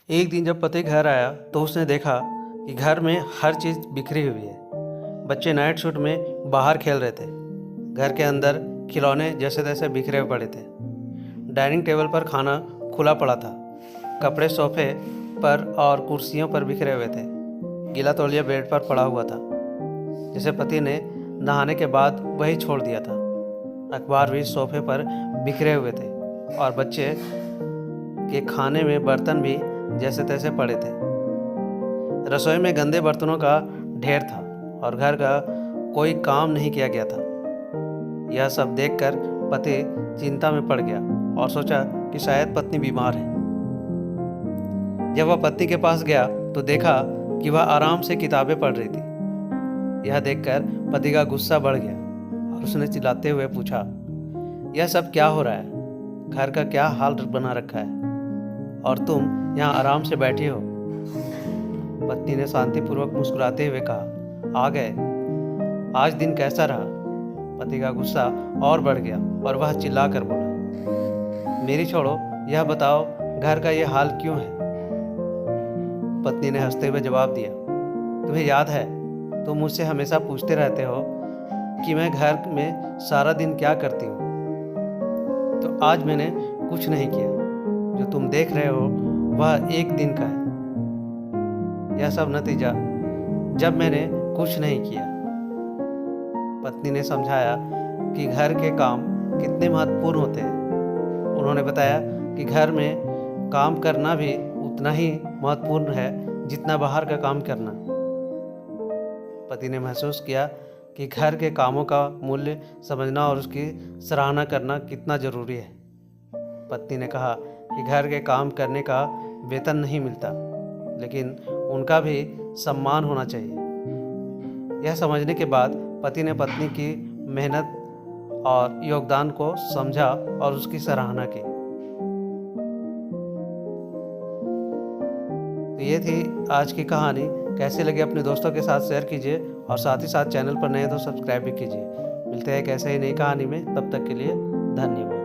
एक दिन जब पति घर आया तो उसने देखा कि घर में हर चीज़ बिखरी हुई है। बच्चे नाइट सूट में बाहर खेल रहे थे। घर के अंदर खिलौने जैसे तैसे बिखरे पड़े थे। डाइनिंग टेबल पर खाना खुला पड़ा था। कपड़े सोफे पर और कुर्सियों पर बिखरे हुए थे। गीला तौलिया बेड पर पड़ा हुआ था, जिसे पति ने नहाने के बाद वही छोड़ दिया था। अखबार भी सोफे पर बिखरे हुए थे और बच्चे के खाने में बर्तन भी जैसे तैसे पड़े थे। रसोई में गंदे बर्तनों का ढेर था और घर का कोई काम नहीं किया गया था। यह सब देखकर पति चिंता में पड़ गया और सोचा कि शायद पत्नी बीमार है। जब वह पत्नी के पास गया तो देखा कि वह आराम से किताबें पढ़ रही थी। यह देखकर पति का गुस्सा बढ़ गया और उसने चिल्लाते हुए पूछा, यह सब क्या हो रहा है? घर का क्या हाल बना रखा है और तुम यहाँ आराम से बैठी हो? पत्नी ने शांतिपूर्वक मुस्कुराते हुए कहा, आ गए। आज दिन कैसा रहा? पति का गुस्सा और बढ़ गया और वह चिल्ला कर बोला, मेरी छोड़ो, यह बताओ घर का यह हाल क्यों है? पत्नी ने हंसते हुए जवाब दिया, तुम्हें याद है, तुम मुझसे हमेशा पूछते रहते हो कि मैं घर में सारा दिन क्या करती हूँ। तो आज मैंने कुछ नहीं किया। जो तुम देख रहे हो वह एक दिन का है। यह सब नतीजा जब मैंने कुछ नहीं किया। पत्नी ने समझाया कि घर के काम कितने महत्वपूर्ण होते हैं। उन्होंने बताया कि घर में काम करना भी उतना ही महत्वपूर्ण है जितना बाहर का काम करना। पति ने महसूस किया कि घर के कामों का मूल्य समझना और उसकी सराहना करना कितना जरूरी है। पत्नी ने कहा कि घर के काम करने का वेतन नहीं मिलता, लेकिन उनका भी सम्मान होना चाहिए। यह समझने के बाद पति ने पत्नी की मेहनत और योगदान को समझा और उसकी सराहना की। तो ये थी आज की कहानी। कैसी लगी अपने दोस्तों के साथ शेयर कीजिए और साथ ही साथ चैनल पर नए तो सब्सक्राइब भी कीजिए। मिलते हैं एक ऐसे ही नई कहानी में, तब तक के लिए धन्यवाद।